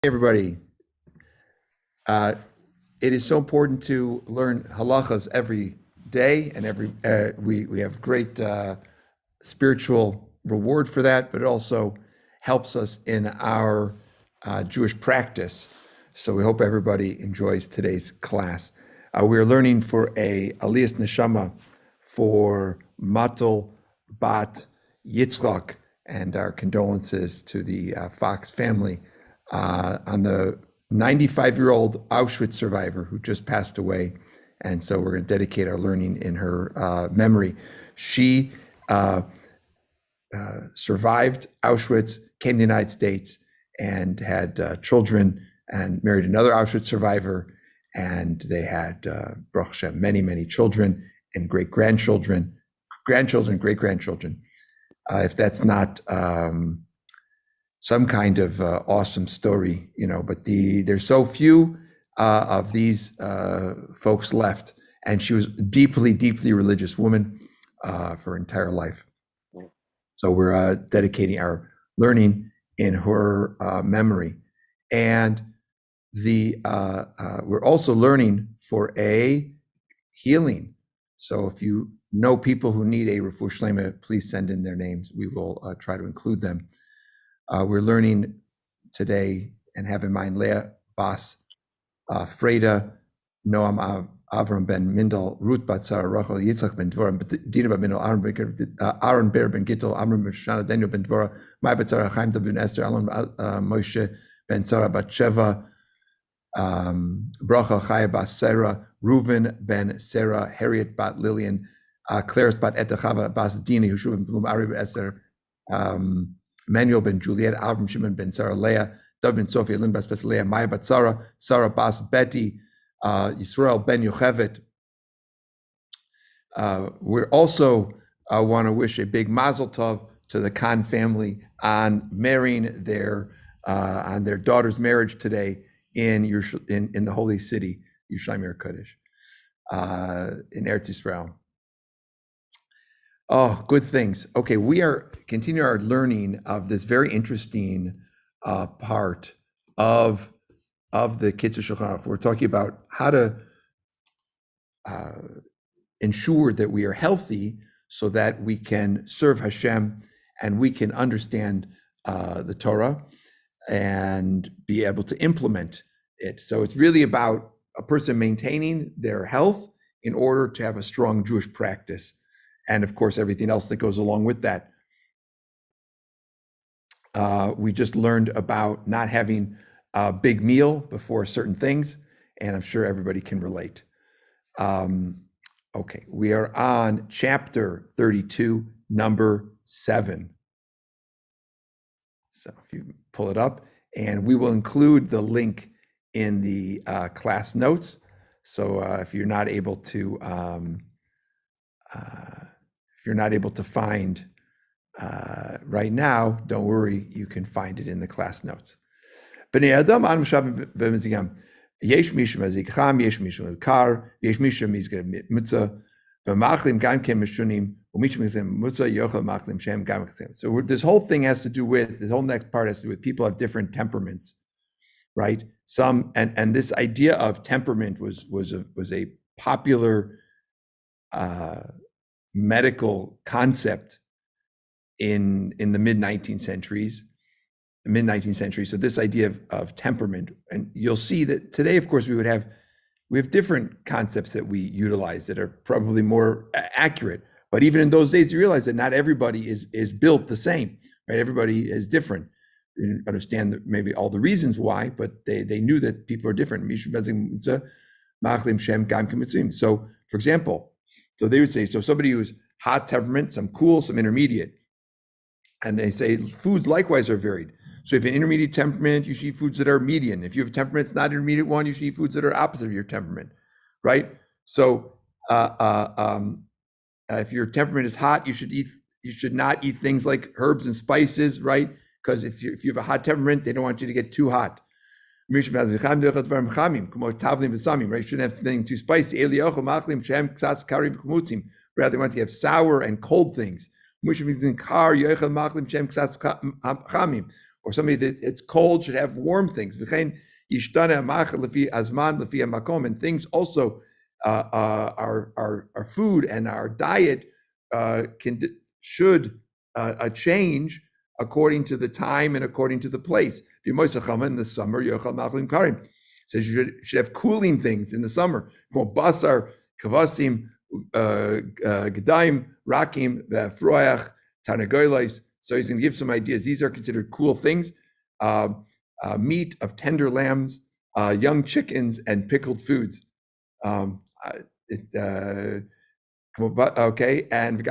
Everybody, it is so important to learn halachas every day, and we have great spiritual reward for that, but it also helps us in our Jewish practice. So we hope everybody enjoys today's class. We're learning for a Aliyas Neshama for Matel Bat Yitzchak, and our condolences to the Fox family on the 95-year-old Auschwitz survivor who just passed away. And so we're going to dedicate our learning in her memory. She survived Auschwitz, came to the United States, and had children, and married another Auschwitz survivor. And they had, Baruch Hashem, many, many children and great-grandchildren, grandchildren, great-grandchildren. If that's not some kind of awesome story, but there's so few of these folks left. And she was deeply, deeply religious woman for her entire life. So we're dedicating our learning in her memory. And we're also learning for a healing. So if you know people who need a refuah shlema, please send in their names. We will try to include them. We're learning today and have in mind Leah Bas, Freda, Noam Avram ben Mindel, Ruth bat Sarah, Rachel, Yitzchak ben Dvorah, Dina ben Mindel, Aaron Ber ben Gittel, Amram ben Shana, Daniel ben Dvorah, Mai bat Sarah, Chaim ben Esther, Alon Moshe ben Sarah bat Sheva, Bracha Chaya bas Sarah, Reuven ben Sarah, Harriet bat Lillian, Claris bat Etachava bas Dina, Yeshua ben Blum, Ari ben Esther, Manuel ben Juliet, Avram Shimon ben Sarah, Leah, Dov ben Sophia, Lynn bas Leah, Maya bat Sarah, Sarah bas Betty, Yisrael ben Yocheved. We also want to wish a big mazel tov to the Khan family on marrying on their daughter's marriage today in the holy city, Yerushalayim Kodesh, in Eretz Yisrael. Oh, good things. Okay, we are continuing our learning of this very interesting part of the Kitzur Shulchan Aruch. We're talking about how to ensure that we are healthy so that we can serve Hashem and we can understand the Torah and be able to implement it. So it's really about a person maintaining their health in order to have a strong Jewish practice. And of course, everything else that goes along with that. We just learned about not having a big meal before certain things, and I'm sure everybody can relate. Okay, we are on chapter 32, number 7. So if you pull it up, and we will include the link in the class notes. So if you're not able to find right now, don't worry, you can find it in the class notes. Bnei Adam anu shavim b'mizgam. Yesh mishum azikcham, yesh mishum azkar, yesh mishum mizgam mitzvah, v'machlim gam kem mishunim, u'mishum mizgam mitzvah yochel machlim shem gam kem. So this whole thing has to do with, this whole next part has to do with people have different temperaments, right? Some, and this idea of temperament was a popular medical concept in the mid-19th century. So this idea of temperament, and you'll see that today, of course, we have different concepts that we utilize that are probably more accurate. But even in those days, you realize that not everybody is built the same, right? Everybody is different. They didn't understand maybe all the reasons why, but they knew that people are different. So, for example, so they would say, so somebody who's hot temperament, some cool, some intermediate. And they say foods likewise are varied. So if you have an intermediate temperament, you should eat foods that are median. If you have a temperament that's not an intermediate one, you should eat foods that are opposite of your temperament, right? So if your temperament is hot, you should not eat things like herbs and spices, right? Because if you have a hot temperament, they don't want you to get too hot. Right? You shouldn't have anything too spicy. Rather, you want to have sour and cold things. or somebody that it's cold should have warm things. And things also, our food and our diet should change according to the time and according to the place. In the summer, says you should have cooling things in the summer. Basar, kavasim, gedaim, rakim, froyach, tarnagoyles. So he's going to give some ideas. These are considered cool things. Meat of tender lambs, young chickens, and pickled foods. Okay, and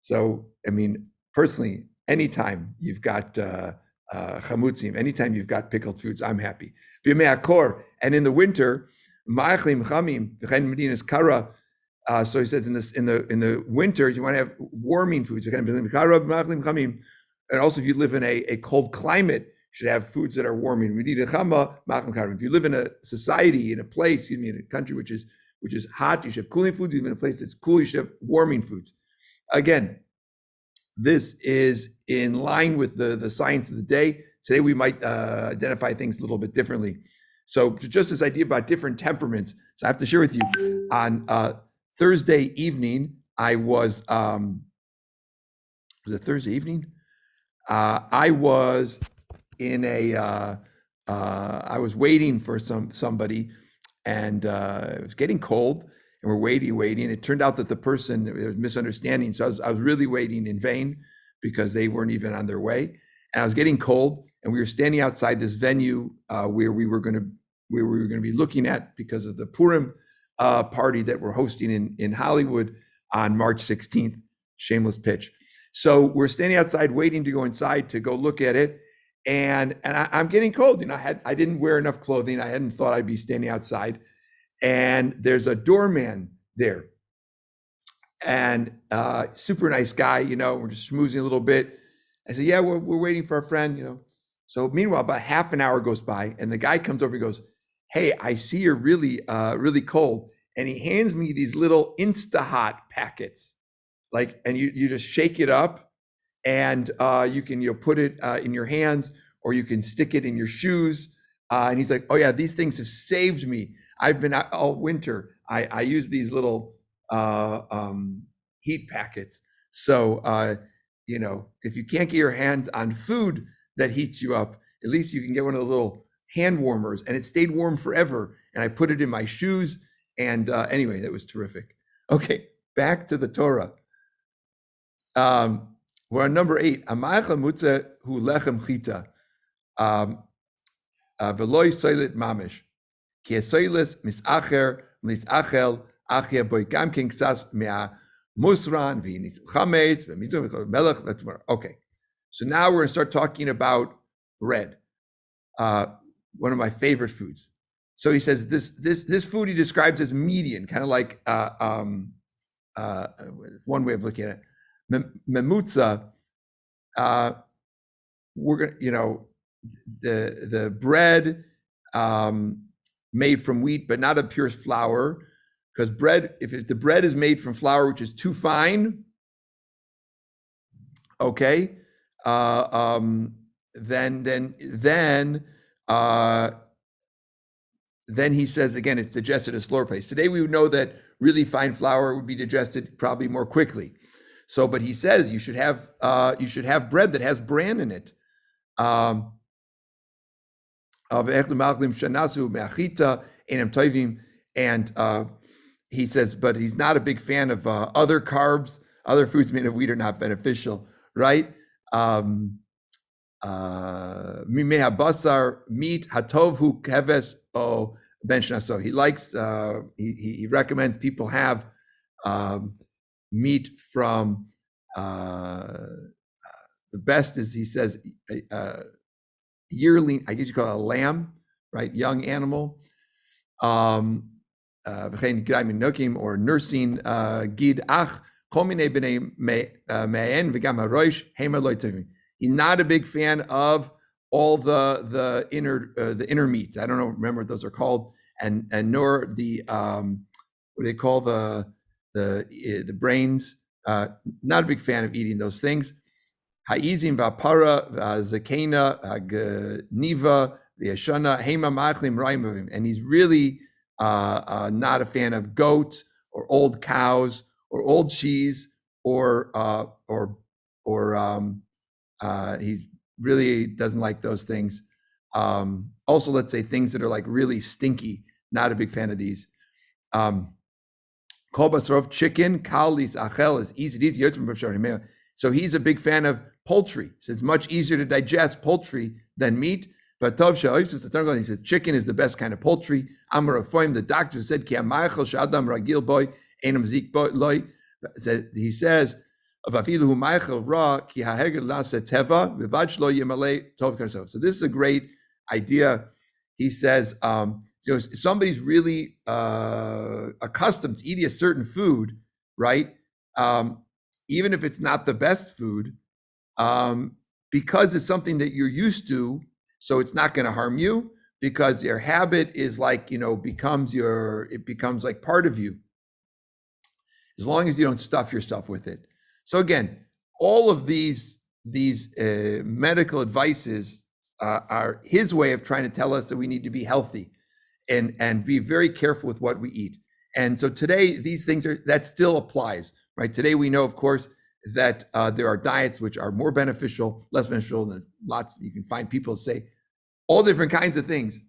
so I mean, personally, anytime you've got chamutzim, anytime you've got pickled foods, I'm happy. And in the winter, so he says in the winter you want to have warming foods. And also, if you live in a cold climate, you should have foods that are warming. If you live in a society, in a place, in a country which is hot, you should have cooling foods. Even in a place that's cool, you should have warming foods. Again, this is in line with the science of the day. Today we might identify things a little bit differently. So just this idea about different temperaments. So I have to share with you, on Thursday evening, I was it Thursday evening? I was in I was waiting for somebody, and it was getting cold, and we're waiting. It turned out that the person, there was misunderstanding. So I was really waiting in vain because they weren't even on their way. And I was getting cold, and we were standing outside this venue where we were going to be looking at, because of the Purim party that we're hosting in Hollywood on March 16th. Shameless pitch. So we're standing outside waiting to go inside to go look at it. And I'm getting cold. I didn't wear enough clothing. I hadn't thought I'd be standing outside. And there's a doorman there. And super nice guy, we're just schmoozing a little bit. I said, yeah, we're waiting for our friend, So meanwhile, about half an hour goes by, and the guy comes over and goes, hey, I see you're really, really cold. And he hands me these little Insta-Hot packets. And you just shake it up, and you can put it in your hands, or you can stick it in your shoes. And he's like, oh yeah, these things have saved me. I've been out all winter. I use these little heat packets. So if you can't get your hands on food that heats you up, at least you can get one of the little hand warmers, and it stayed warm forever. And I put it in my shoes. And anyway, that was terrific. Okay, back to the Torah. We're on number 8. Amaycha mutza hu lechem chita, veloy soilet mamish, ki soiles misacher misachel achia boy gamkin ksas mea musran v'yinis chametz v'mitzvah melech. Okay, so now we're going to start talking about bread, one of my favorite foods. So he says this food he describes as median, kind of like one way of looking at it. Memutza, we're gonna, the bread made from wheat, but not a pure flour, because bread, if the bread is made from flour which is too fine, okay, then he says again it's digested at a slower pace. Today we would know that really fine flour would be digested probably more quickly. So, but he says you should have bread that has bran in it. And he says, but he's not a big fan of other carbs. Other foods made of wheat are not beneficial, right? Basar meat hatovhu keves o ben shnaso. He likes. He recommends people have meat from the best is, he says, yearling, I guess you call it a lamb, right? Young animal. Or nursing gid ach komine b'nei me'en v'gam harosh hemer lo tovim. He's not a big fan of all the inner meats. I don't know, remember what those are called, and nor the what do they call the brains. Not a big fan of eating those things. Ha'izim va'para zakena niva v'yashana hema machlim ra'im, and he's really not a fan of goat or old cows or old cheese or he's really doesn't like those things. Also, let's say things that are like really stinky. Not a big fan of these. Kol basarov, chicken, kalis achel is easy. So he's a big fan of poultry. So it's much easier to digest poultry than meat. But he says chicken is the best kind of poultry. The doctor said, he says, so this is a great idea. He says, if somebody's really accustomed to eating a certain food, right? Even if it's not the best food, because it's something that you're used to, so it's not going to harm you, because your habit is like, becomes like part of you, as long as you don't stuff yourself with it. So again, all of these medical advices are his way of trying to tell us that we need to be healthy and be very careful with what we eat. And so today, these things that still applies, right? Today we know, of course, that there are diets which are more beneficial, less beneficial, than lots. You can find people say all different kinds of things.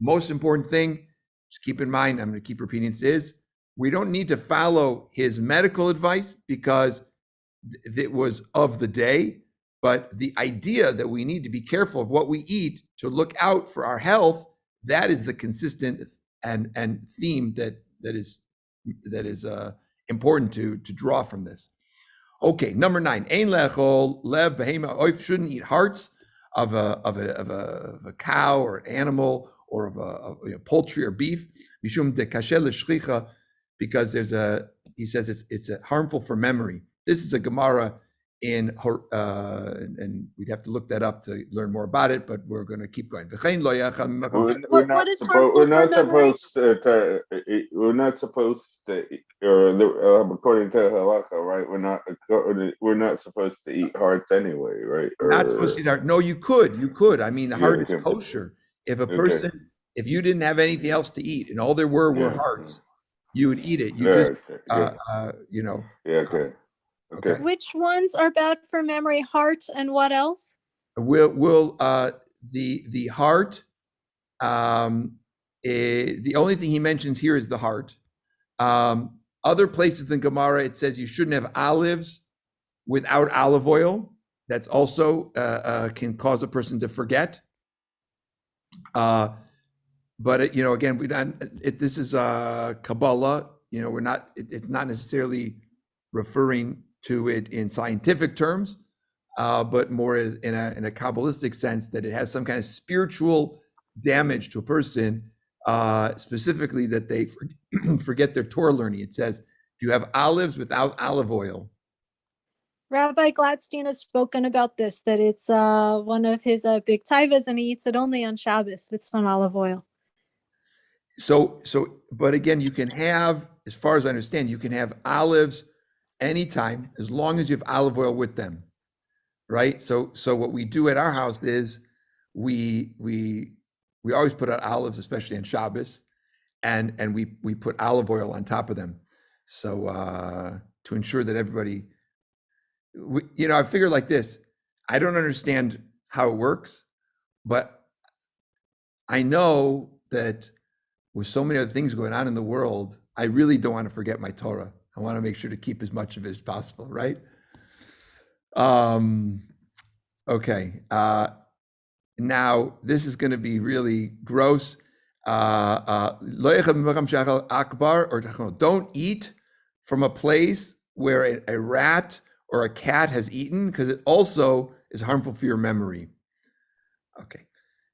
Most important thing, just keep in mind, I'm going to keep repeating this, is we don't need to follow his medical advice because it was of the day, but the idea that we need to be careful of what we eat to look out for our health, that is the consistent and theme that is important to draw from this. Okay, number 9, ein lechol lev behema oif, shouldn't eat hearts of a cow or an animal or of a poultry or beef, mishum de kasher l'shchicha, because he says it's harmful for memory. This is a Gemara and we'd have to look that up to learn more about it, but we're going to keep going. What is harmful for memory? We're not supposed to, according to Halacha, right? We're not supposed to eat hearts anyway, right? Not supposed to eat heart. No, you could. I mean, the heart is kosher. If a person, if you didn't have anything else to eat and all there were hearts, you would eat it. Okay. Which ones are bad for memory? Heart and what else? The heart. The only thing he mentions here is the heart. Other places in Gemara it says you shouldn't have olives without olive oil. That's also can cause a person to forget. But again, we don't. This is Kabbalah. We're not. It's not necessarily referring to it in scientific terms, but more in a Kabbalistic sense, that it has some kind of spiritual damage to a person, specifically that they forget their Torah learning. It says, if you have olives without olive oil. Rabbi Gladstein has spoken about this, that it's one of his big taivas, and he eats it only on Shabbos with some olive oil. So, but again, you can have, as far as I understand, you can have olives anytime, as long as you have olive oil with them, right? So what we do at our house is we always put out olives, especially on Shabbos, and we put olive oil on top of them. So to ensure that everybody, I figure like this, I don't understand how it works, but I know that with so many other things going on in the world, I really don't want to forget my Torah. I want to make sure to keep as much of it as possible, right? Okay. Now, this is going to be really gross. Don't eat from a place where a rat or a cat has eaten, because it also is harmful for your memory. Okay.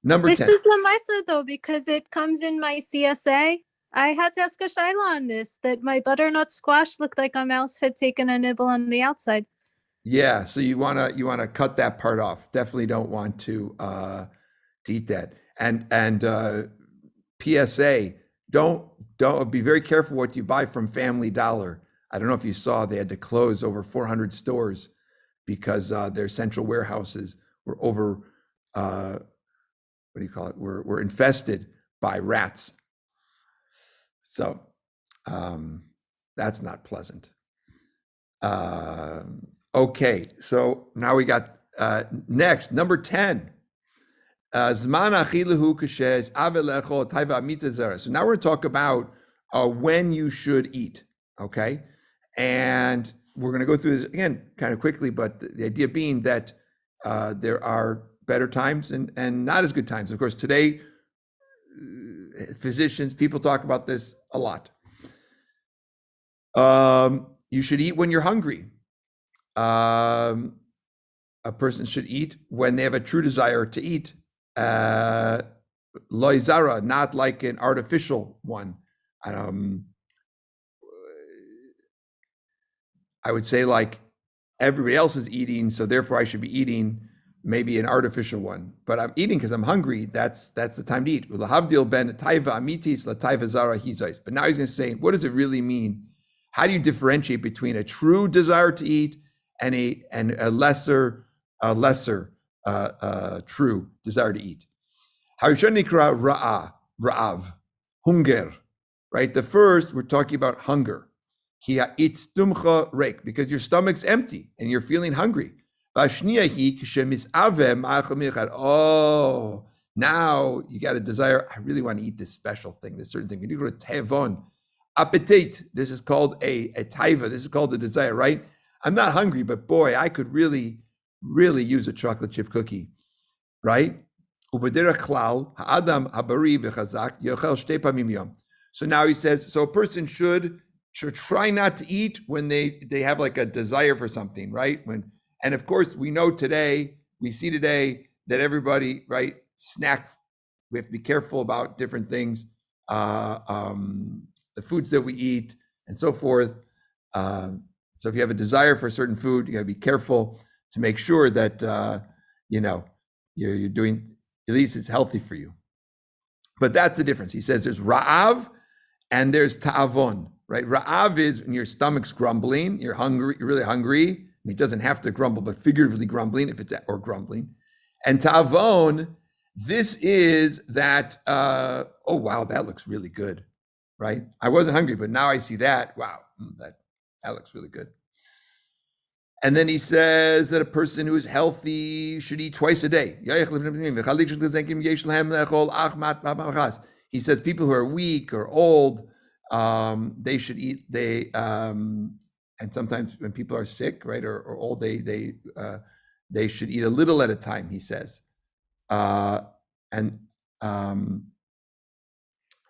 Number 10. This is the Meiser, though, because it comes in my CSA. I had to ask a shaila on this, that my butternut squash looked like a mouse had taken a nibble on the outside. Yeah, so you wanna cut that part off. Definitely don't want to eat that. And PSA, don't be very careful what you buy from Family Dollar. I don't know if you saw, they had to close over 400 stores because their central warehouses were were infested by rats. So that's not pleasant. Okay, so now we got next, number 10. So now we're going to talk about when you should eat, okay? And we're going to go through this again kind of quickly, but the idea being that there are better times and not as good times. Of course, today, physicians, people talk about this a lot. You should eat when you're hungry. A person should eat when they have a true desire to eat. Loizara, not like an artificial one. I would say like everybody else is eating, so therefore I should be eating maybe an artificial one. But I'm eating because I'm hungry. That's the time to eat. But now he's going to say, what does it really mean? How do you differentiate between a true desire to eat and a lesser true desire to eat? Ra'av, hunger, right? The first, we're talking about hunger. Because your stomach's empty and you're feeling hungry. Oh, now you got a desire. I really want to eat this special thing, this certain thing. When you go to tevon, appetite, this is called a taiva. This is called the desire, right? I'm not hungry, but boy, I could really use a chocolate chip cookie, right? So now he says, so a person should try not to eat when they have like a desire for something, right? And of course, we see today that everybody, right, snack. We have to be careful about different things, the foods that we eat and so forth. So if you have a desire for a certain food, you got to be careful to make sure that, you're doing, at least it's healthy for you. But that's the difference. He says there's ra'av and there's ta'avon, right? Ra'av is when your stomach's grumbling, you're hungry, you're really hungry. I mean, it doesn't have to grumble, but figuratively grumbling, or grumbling. And ta'avon, this is that, oh, wow, that looks really good, right? I wasn't hungry, but now I see that. Wow, that looks really good. And then he says that a person who is healthy should eat twice a day. He says people who are weak or old, they should eat. And sometimes when people are sick, right, or old, they should eat a little at a time. He says, and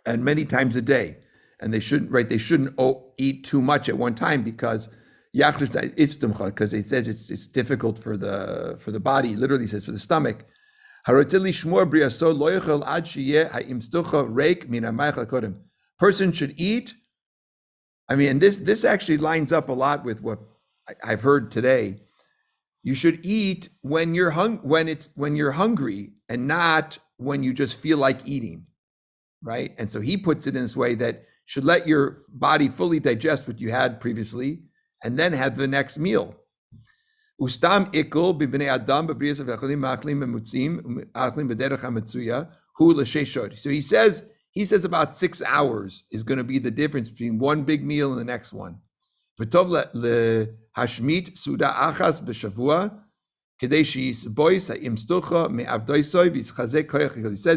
many times a day. And they shouldn't eat too much at one time because it says it's difficult for the body. It literally says for the stomach. Person should eat. I mean, and this actually lines up a lot with what I've heard today. You should eat when you're hungry and not when you just feel like eating, right? And so he puts it in this way that should let your body fully digest what you had previously and then have the next meal. So he says about 6 hours is going to be the difference between one big meal and the next one. He says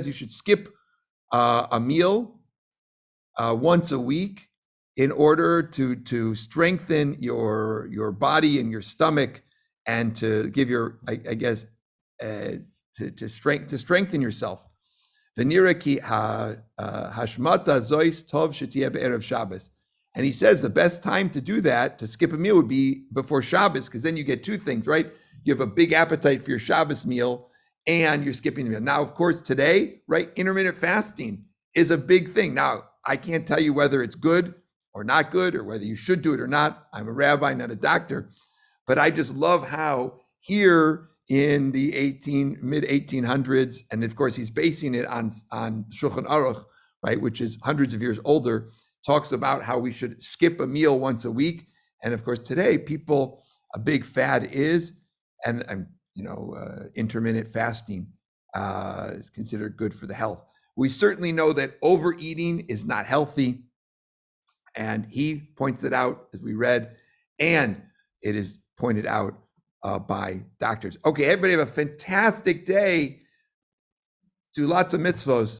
you should skip a meal once a week in order to strengthen your body and your stomach and to give your, to strengthen yourself. And he says the best time to do that, to skip a meal, would be before Shabbos, because then you get two things, right? You have a big appetite for your Shabbos meal and you're skipping the meal. Now, of course, today, right, intermittent fasting is a big thing. Now, I can't tell you whether it's good or not good or whether you should do it or not. I'm a rabbi, not a doctor. But I just love how here in the mid 1800s, and of course he's basing it on Shulchan Aruch, right, which is hundreds of years older, talks about how we should skip a meal once a week. And of course today, a big fad is and intermittent fasting is considered good for the health. We certainly know that overeating is not healthy, and he points it out as we read, and it is pointed out by doctors. Okay, everybody have a fantastic day. Do lots of mitzvahs.